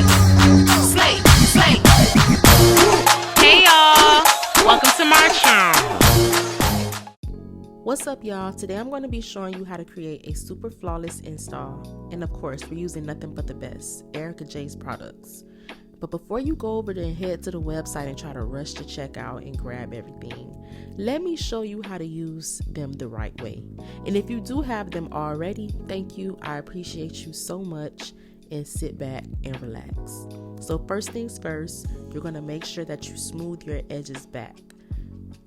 slay, slay, slay. Hey y'all, welcome to my channel. What's up y'all? Today I'm going to be showing you how to create a super flawless install. And of course, we're using nothing but the best, IAmErickaJ's products. But before you go over there and head to the website and try to rush to checkout and grab everything, let me show you how to use them the right way. And if you do have them already, thank you. I appreciate you so much, and sit back and relax. So first things first, you're going to make sure that you smooth your edges back.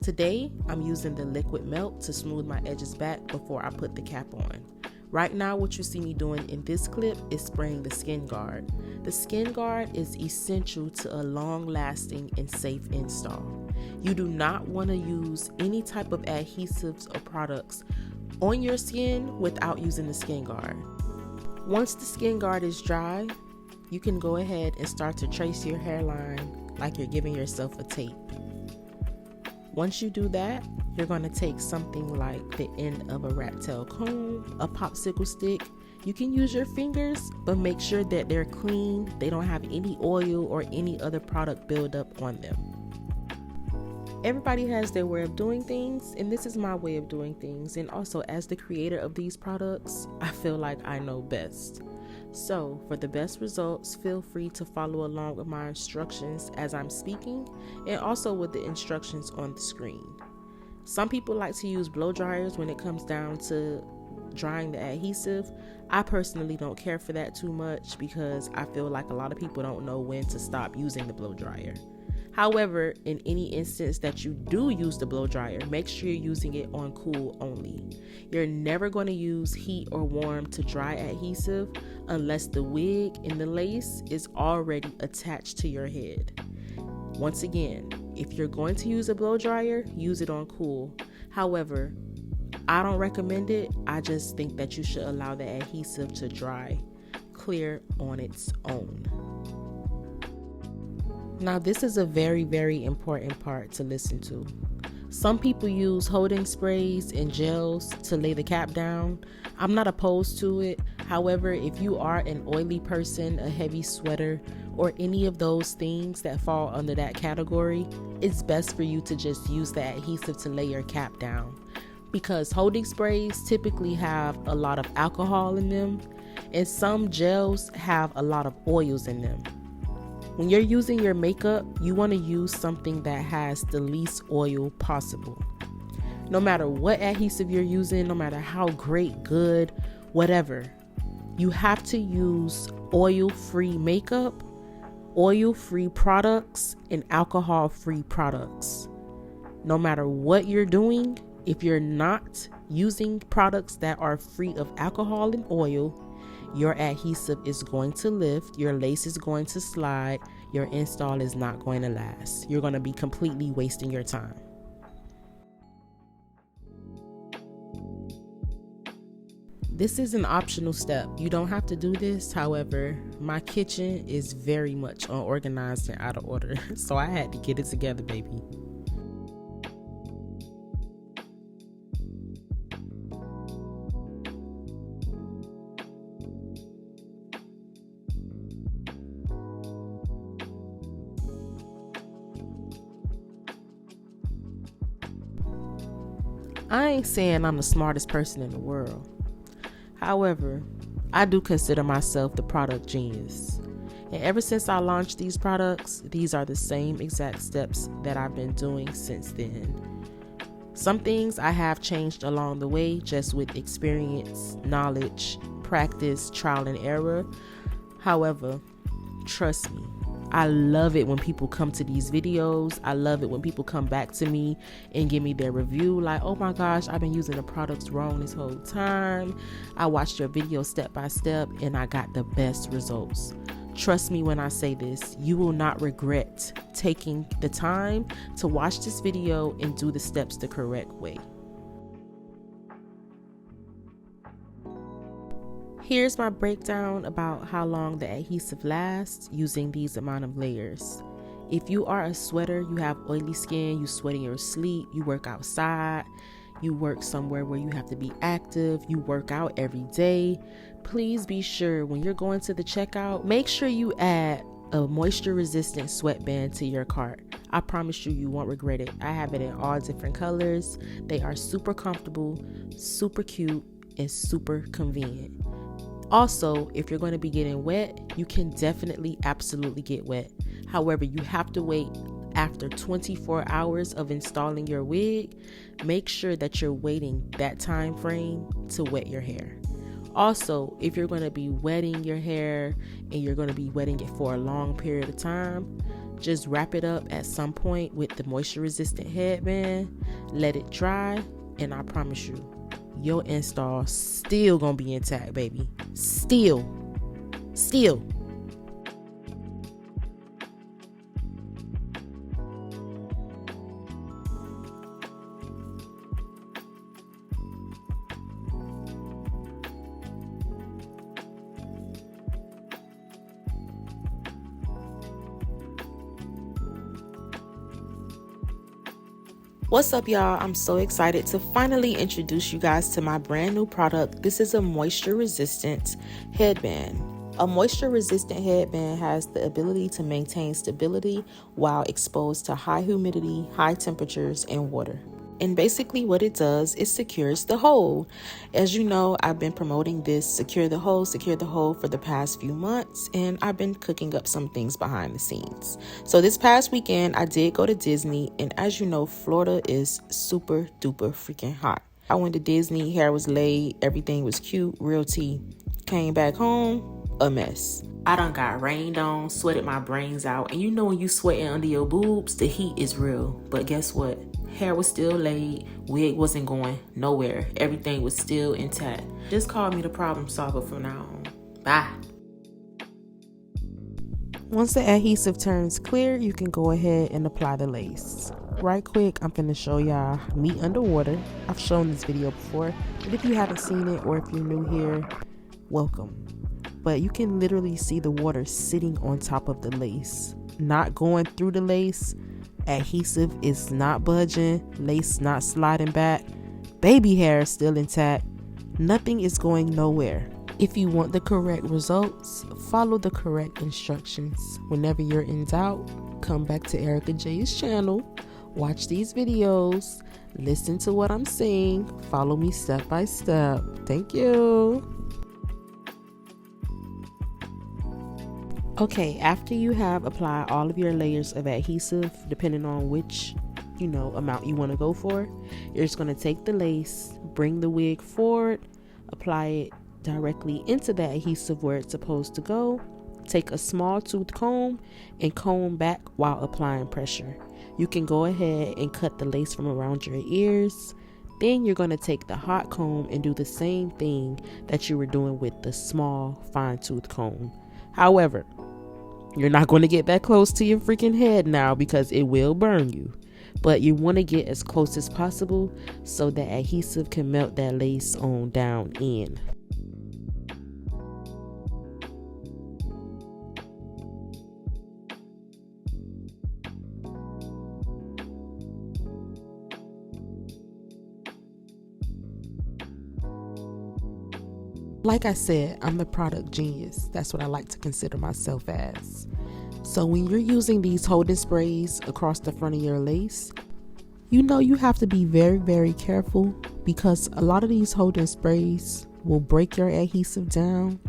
Today, I'm using the liquid melt to smooth my edges back before I put the cap on. Right now, what you see me doing in this clip is spraying the skin guard. The skin guard is essential to a long-lasting and safe install. You do not want to use any type of adhesives or products on your skin without using the skin guard. Once the skin guard is dry, you can go ahead and start to trace your hairline like you're giving yourself a tape. Once you do that, you're going to take something like the end of a rat tail comb, a popsicle stick. You can use your fingers, but make sure that they're clean. They don't have any oil or any other product buildup on them. Everybody has their way of doing things, and this is my way of doing things. And also, as the creator of these products, I feel like I know best. So for the best results, feel free to follow along with my instructions as I'm speaking, and also with the instructions on the screen. Some people like to use blow dryers when it comes down to drying the adhesive. I personally don't care for that too much because I feel like a lot of people don't know when to stop using the blow dryer. However, in any instance that you do use the blow dryer, make sure you're using it on cool only. You're never going to use heat or warm to dry adhesive unless the wig and the lace is already attached to your head. Once again, if you're going to use a blow dryer, use it on cool. However, I don't recommend it. I just think that you should allow the adhesive to dry clear on its own. Now, this is a very, very important part to listen to. Some people use holding sprays and gels to lay the cap down. I'm not opposed to it. However, if you are an oily person, a heavy sweater, or any of those things that fall under that category, it's best for you to just use the adhesive to lay your cap down. Because holding sprays typically have a lot of alcohol in them, and some gels have a lot of oils in them. When you're using your makeup, you want to use something that has the least oil possible. No matter what adhesive you're using, no matter how great, good, whatever, you have to use oil-free makeup, oil-free products, and alcohol-free products. No matter what you're doing, if you're not using products that are free of alcohol and oil, your adhesive is going to lift, your lace is going to slide, your install is not going to last. You're going to be completely wasting your time. This is an optional step. You don't have to do this. However, my kitchen is very much unorganized and out of order, so I had to get it together, baby. I ain't saying I'm the smartest person in the world. However, I do consider myself the product genius. And ever since I launched these products, these are the same exact steps that I've been doing since then. Some things I have changed along the way just with experience, knowledge, practice, trial and error. However, trust me, I love it when people come to these videos. I love it when people come back to me and give me their review like, oh my gosh, I've been using the products wrong this whole time. I watched your video step by step and I got the best results. Trust me when I say this, you will not regret taking the time to watch this video and do the steps the correct way. Here's my breakdown about how long the adhesive lasts using these amount of layers. If you are a sweater, you have oily skin, you sweat in your sleep, you work outside, you work somewhere where you have to be active, you work out every day, please be sure when you're going to the checkout, make sure you add a moisture resistant sweatband to your cart. I promise you, you won't regret it. I have it in all different colors. They are super comfortable, super cute, and super convenient. Also, if you're going to be getting wet, you can definitely absolutely get wet. However, you have to wait after 24 hours of installing your wig. Make sure that you're waiting that time frame to wet your hair. Also, if you're going to be wetting your hair and you're going to be wetting it for a long period of time, just wrap it up at some point with the moisture resistant headband, let it dry, and I promise you, your install still gonna be intact, baby. Still. What's up, y'all? I'm so excited to finally introduce you guys to my brand new product. This is a moisture resistant headband. A moisture resistant headband has the ability to maintain stability while exposed to high humidity, high temperatures, and water. And basically what it does is secures the hole. As you know, I've been promoting this secure the hole for the past few months, and I've been cooking up some things behind the scenes. So this past weekend, I did go to Disney, and as you know, Florida is super duper freaking hot. I went to Disney, hair was laid, everything was cute, real tea. Came back home, a mess. I done got rained on, sweated my brains out, and you know when you sweating under your boobs, the heat is real. But guess what? Hair was still laid, wig wasn't going nowhere, everything was still intact. Just call me the problem solver from now on. Bye. Once the adhesive turns clear, you can go ahead and apply the lace. Right quick, I'm finna show y'all me underwater. I've shown this video before, but if you haven't seen it or if you're new here, welcome. But you can literally see the water sitting on top of the lace, not going through the lace. Adhesive is not budging, lace not sliding back, baby hair is still intact, nothing is going nowhere. If you want the correct results, follow the correct instructions. Whenever you're in doubt, come back to IAmErickaJ's channel, watch these videos, listen to what I'm saying, follow me step by step. Thank you. Okay, after you have applied all of your layers of adhesive, depending on which, amount you want to go for, you're just going to take the lace, bring the wig forward, apply it directly into the adhesive where it's supposed to go, take a small tooth comb and comb back while applying pressure. You can go ahead and cut the lace from around your ears. Then you're going to take the hot comb and do the same thing that you were doing with the small fine tooth comb. However, you're not going to get that close to your freaking head now because it will burn you. But you want to get as close as possible so that adhesive can melt that lace on down in. Like I said, I'm the product genius. That's what I like to consider myself as. So when you're using these holding sprays across the front of your lace, you have to be very, very careful because a lot of these holding sprays will break your adhesive down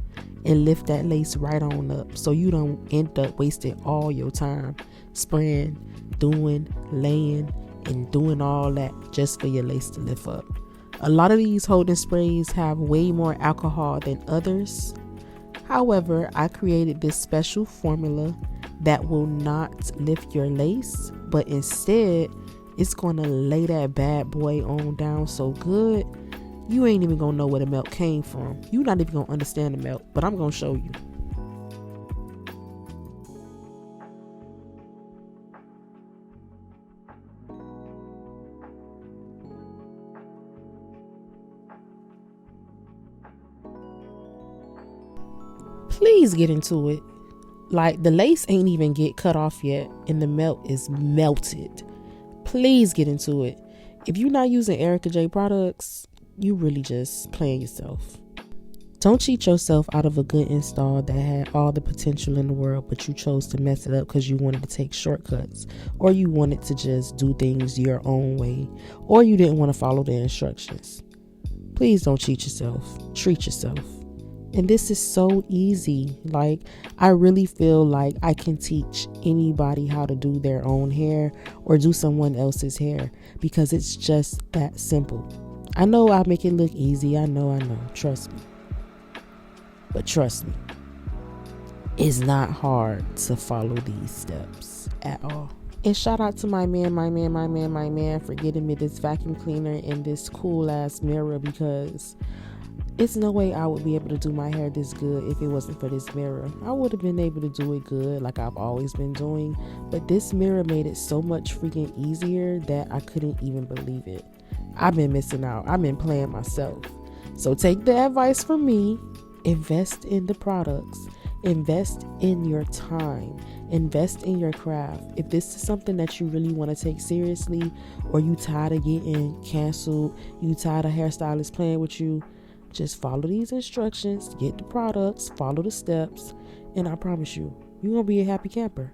and lift that lace right on up. So you don't end up wasting all your time spraying, doing, laying, and doing all that just for your lace to lift up. A lot of these holding sprays have way more alcohol than others. However, I created this special formula that will not lift your lace, but instead it's gonna lay that bad boy on down so good, you ain't even gonna know where the melt came from. You're not even gonna understand the melt, but I'm gonna show you. Please get into it. Like, the lace ain't even get cut off yet and the melt is melted. Please get into it. If you're not using ErickaJ products, you really just playing yourself. Don't cheat yourself out of a good install that had all the potential in the world, but you chose to mess it up because you wanted to take shortcuts, or you wanted to just do things your own way, or you didn't want to follow the instructions. Please don't cheat yourself. Treat yourself. And this is so easy. Like, I really feel like I can teach anybody how to do their own hair or do someone else's hair because it's just that simple. I know I make it look easy. I know. Trust me. But trust me, it's not hard to follow these steps at all. And shout out to my man for getting me this vacuum cleaner and this cool ass mirror, because it's no way I would be able to do my hair this good if it wasn't for this mirror. I would have been able to do it good like I've always been doing, but this mirror made it so much freaking easier that I couldn't even believe it. I've been missing out. I've been playing myself. So take the advice from me. Invest in the products. Invest in your time. Invest in your craft. If this is something that you really want to take seriously, or you tired of getting canceled, you tired of hairstylists playing with you, just follow these instructions, get the products, follow the steps, and I promise you, you're going to be a happy camper.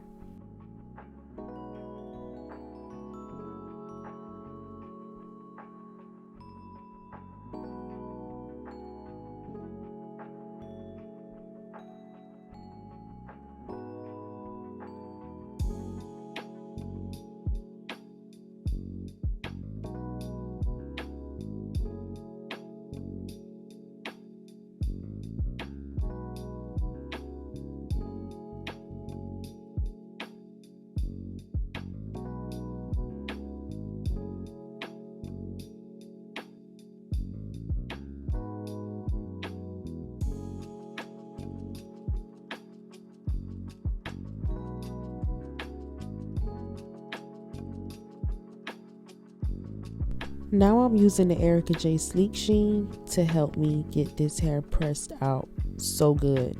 Now I'm using the ErickaJ Sleek Sheen to help me get this hair pressed out so good.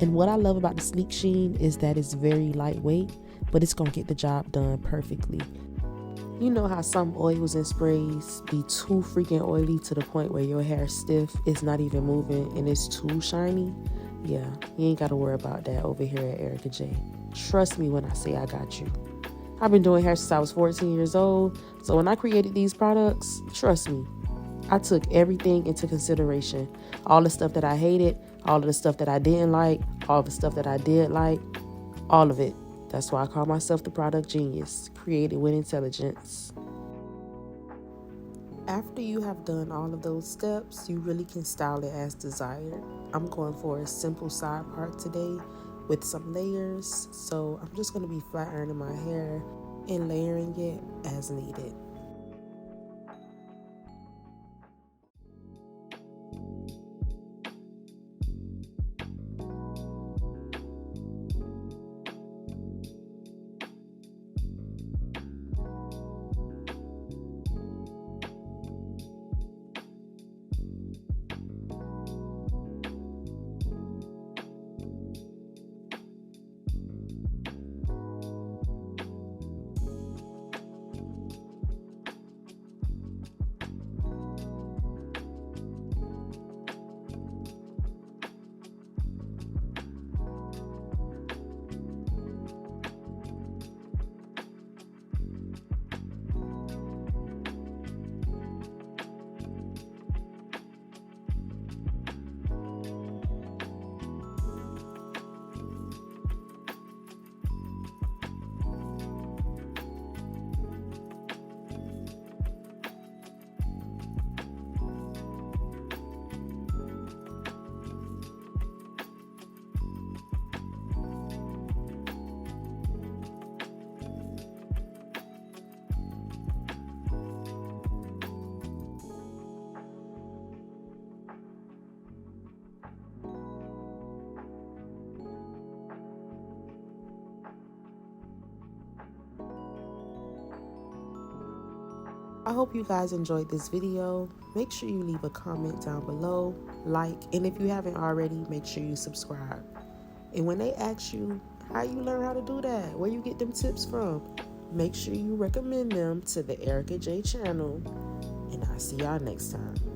And what I love about the Sleek Sheen is that it's very lightweight, but it's going to get the job done perfectly. You know how some oils and sprays be too freaking oily to the point where your hair is stiff, it's not even moving, and it's too shiny? Yeah, you ain't got to worry about that over here at ErickaJ. Trust me when I say I got you. I've been doing hair since I was 14 years old, so when I created these products, trust me, I took everything into consideration. All the stuff that I hated, all of the stuff that I didn't like, all the stuff that I did like, all of it. That's why I call myself the product genius, created with intelligence. After you have done all of those steps, you really can style it as desired. I'm going for a simple side part today with some layers, so I'm just going to be flat ironing my hair and layering it as needed. I hope you guys enjoyed this video. Make sure you leave a comment down below, like, and if you haven't already, make sure you subscribe. And when they ask you how you learn how to do that, where you get them tips from, Make sure you recommend them to the Erica J channel, and I'll see y'all next time.